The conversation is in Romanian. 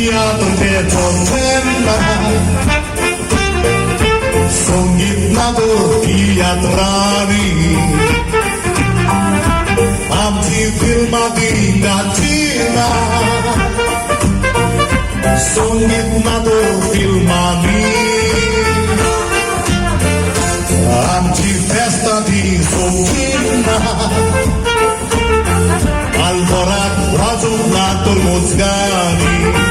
Iată-te tormenta, songit nato teatrali, amti filmati gatina, songit nato filmati, amti festa di songina, alborat razum nato mozgani.